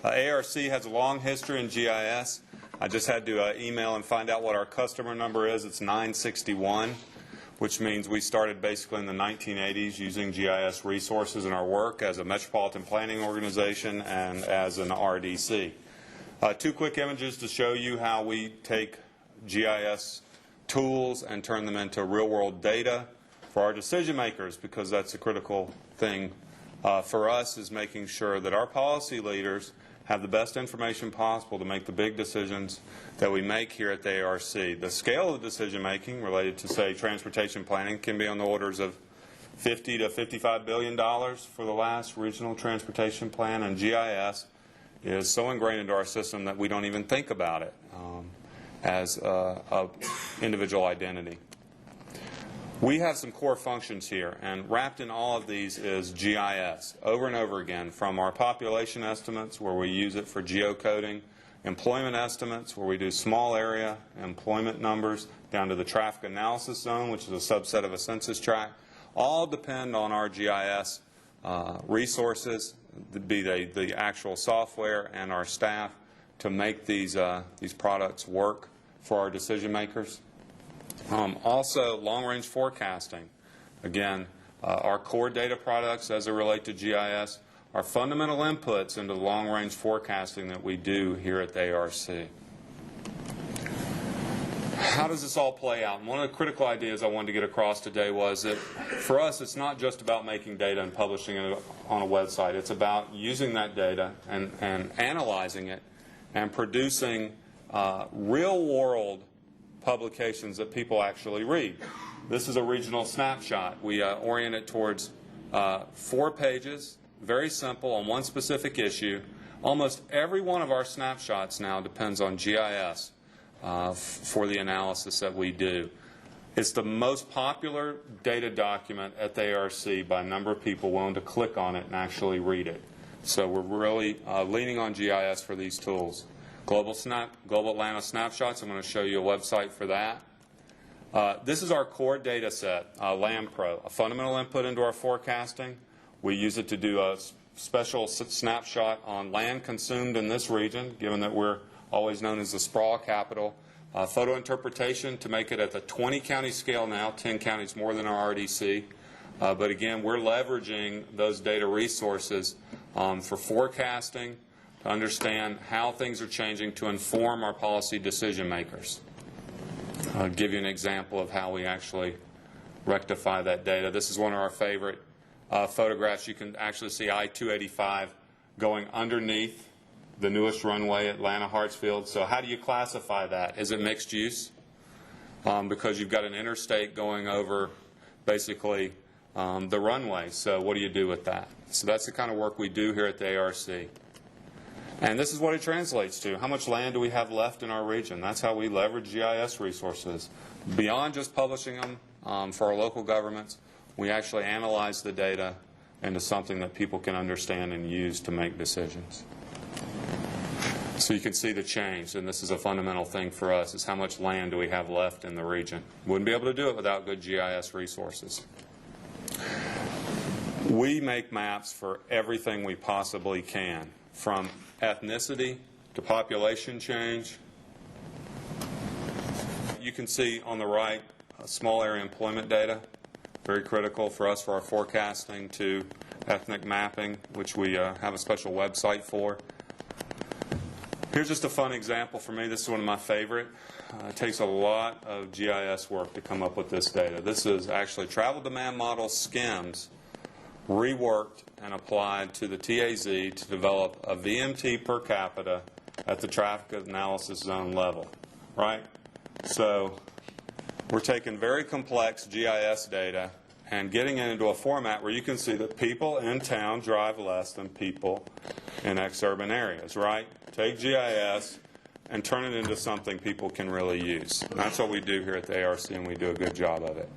ARC has a long history in GIS. I just had to email and find out what our customer number is. It's 961, which means we started basically in the 1980s using GIS resources in our work as a metropolitan planning organization and as an RDC. Two quick images to show you how we take GIS tools and turn them into real-world data for our decision makers, because that's a critical thing for us, is making sure that our policy leaders have the best information possible to make the big decisions that we make here at the ARC. The scale of the decision making related to, say, transportation planning can be on the orders of $50 to $55 billion for the last regional transportation plan, and GIS is so ingrained into our system that we don't even think about it as an individual identity. We have some core functions here, and wrapped in all of these is GIS, over and over again, from our population estimates, where we use it for geocoding, employment estimates, where we do small area employment numbers, down to the traffic analysis zone, which is a subset of a census tract. All depend on our GIS resources, be they the actual software and our staff, to make these products work for our decision makers. Also, long-range forecasting. Again, our core data products as they relate to GIS are fundamental inputs into the long-range forecasting that we do here at the ARC. How does this all play out? And one of the critical ideas I wanted to get across today was that for us, it's not just about making data and publishing it on a website. It's about using that data and analyzing it and producing real-world publications that people actually read. This is a regional snapshot. We orient it towards 4 pages, very simple, on one specific issue. Almost every one of our snapshots now depends on GIS for the analysis that we do. It's the most popular data document at the ARC by a number of people willing to click on it and actually read it. So we're really leaning on GIS for these tools. Global Atlanta Snapshots, I'm going to show you a website for that. This is our core data set, LandPro, a fundamental input into our forecasting. We use it to do a special snapshot on land consumed in this region, given that we're always known as the sprawl capital. Photo interpretation to make it at the 20-county scale now, 10 counties more than our RDC. But again, we're leveraging those data resources for forecasting, to understand how things are changing to inform our policy decision makers. I'll give you an example of how we actually rectify that data. This is one of our favorite photographs. You can actually see I-285 going underneath the newest runway, Atlanta Hartsfield. So how do you classify that? Is it mixed use? Because you've got an interstate going over basically the runway. So what do you do with that? So that's the kind of work we do here at the ARC. And this is what it translates to. How much land do we have left in our region? That's how we leverage GIS resources. Beyond just publishing them for our local governments, we actually analyze the data into something that people can understand and use to make decisions. So you can see the change, and this is a fundamental thing for us, is how much land do we have left in the region. Wouldn't be able to do it without good GIS resources. We make maps for everything we possibly can, from ethnicity to population change. You can see on the right small area employment data, very critical for us for our forecasting, to ethnic mapping, which we have a special website for. Here's just a fun example for me. This is one of my favorite. It takes a lot of GIS work to come up with this data. This is actually travel demand model schemes reworked and applied to the TAZ to develop a VMT per capita at the traffic analysis zone level, right? So we're taking very complex GIS data and getting it into a format where you can see that people in town drive less than people in ex-urban areas, right? Take GIS and turn it into something people can really use. And that's what we do here at the ARC, and we do a good job of it.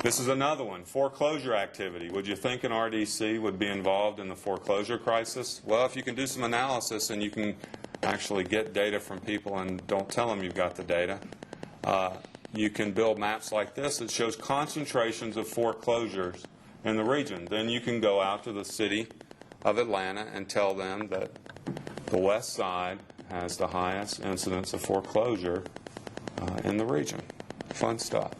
This is another one, foreclosure activity. Would you think an RDC would be involved in the foreclosure crisis? Well, if you can do some analysis and you can actually get data from people and don't tell them you've got the data, you can build maps like this that shows concentrations of foreclosures in the region. Then you can go out to the city of Atlanta and tell them that The west side has the highest incidence of foreclosure in the region. Fun stuff.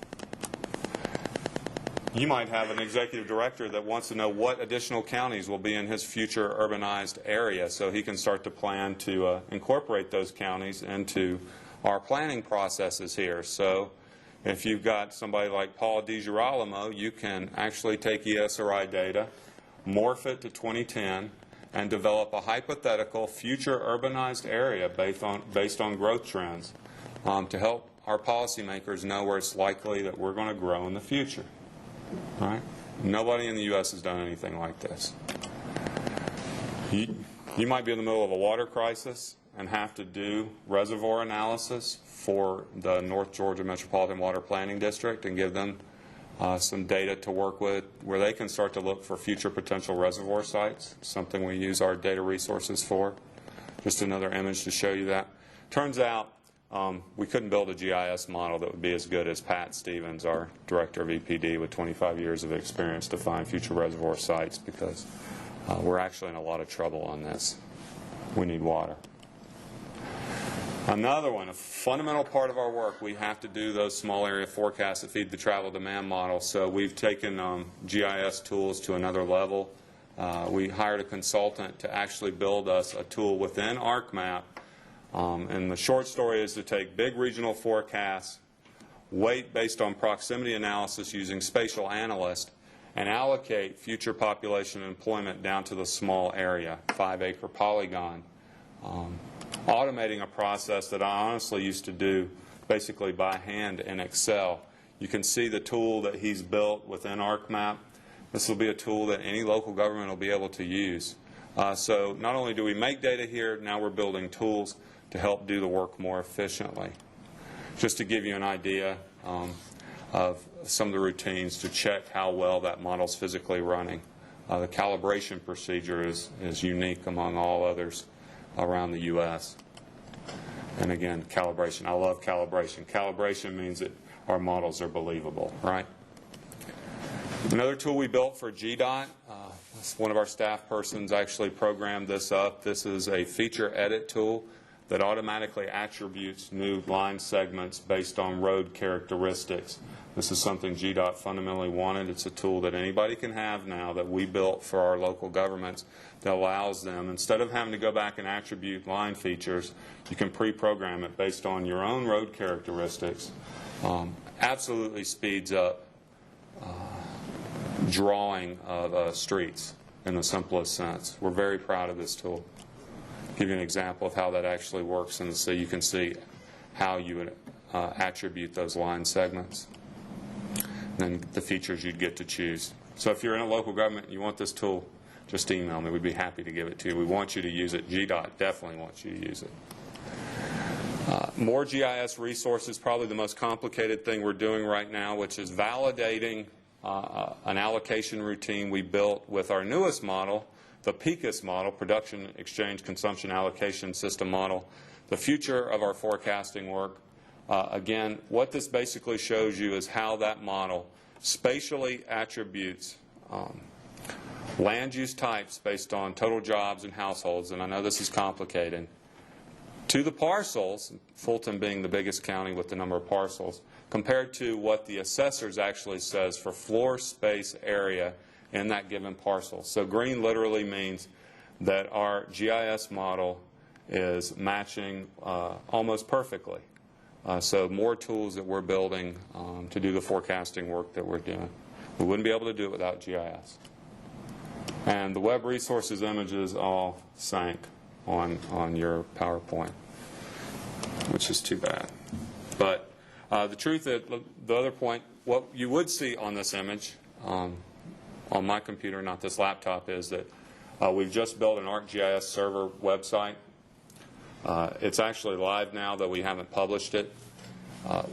You might have an executive director that wants to know what additional counties will be in his future urbanized area, so he can start to plan to incorporate those counties into our planning processes here. So if you've got somebody like Paul DiGirolamo, you can actually take ESRI data, morph it to 2010, and develop a hypothetical future urbanized area based on growth trends to help our policymakers know where it's likely that we're going to grow in the future. Right? Nobody in the U.S. has done anything like this. You might be in the middle of a water crisis and have to do reservoir analysis for the North Georgia Metropolitan Water Planning District and give them some data to work with where they can start to look for future potential reservoir sites, something we use our data resources for. Just another image to show you that. Turns out we couldn't build a GIS model that would be as good as Pat Stevens, our director of EPD with 25 years of experience, to find future reservoir sites, because we're actually in a lot of trouble on this. We need water. Another one, a fundamental part of our work, we have to do those small area forecasts that feed the travel demand model. So we've taken GIS tools to another level. We hired a consultant to actually build us a tool within ArcMap. And the short story is to take big regional forecasts, weight based on proximity analysis using spatial analysts, and allocate future population and employment down to the small area, 5-acre polygon. Automating a process that I honestly used to do basically by hand in Excel. You can see the tool that he's built within ArcMap. This will be a tool that any local government will be able to use. So not only do we make data here, now we're building tools to help do the work more efficiently. Just to give you an idea of some of the routines to check how well that model's physically running. The calibration procedure is unique among all others around the U.S. And again, calibration. I love calibration. Calibration means that our models are believable, right? Another tool we built for GDOT, one of our staff persons actually programmed this up. This is a feature edit tool that automatically attributes new line segments based on road characteristics. This is something GDOT fundamentally wanted. It's a tool that anybody can have now that we built for our local governments that allows them, instead of having to go back and attribute line features, you can pre-program it based on your own road characteristics. Absolutely speeds up drawing of streets in the simplest sense. We're very proud of this tool. Give you an example of how that actually works, and so you can see how you would attribute those line segments and the features you'd get to choose. So if you're in a local government and you want this tool, just email me. We'd be happy to give it to you. We want you to use it. GDOT definitely wants you to use it. More GIS resources, probably the most complicated thing we're doing right now, which is validating an allocation routine we built with our newest model, the PECAS model, Production Exchange Consumption Allocation System model, the future of our forecasting work. Again, what this basically shows you is how that model spatially attributes land use types based on total jobs and households, and I know this is complicated, to the parcels, Fulton being the biggest county with the number of parcels, compared to what the assessors actually says for floor space area in that given parcel. So green literally means that our GIS model is matching almost perfectly. So more tools that we're building to do the forecasting work that we're doing. We wouldn't be able to do it without GIS. And the web resources images all sank on your PowerPoint, which is too bad. But the truth is, the other point, what you would see on this image, on my computer, not this laptop, is that we've just built an ArcGIS server website. It's actually live now, though we haven't published it.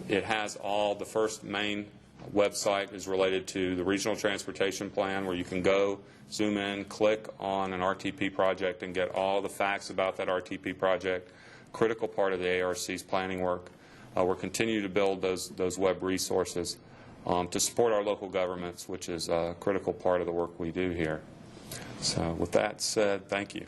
It has all, the first main website is related to the Regional Transportation Plan, where you can go, zoom in, click on an RTP project, and get all the facts about that RTP project, critical part of the ARC's planning work. We're continuing to build those web resources to support our local governments, which is a critical part of the work we do here. So with that said, thank you.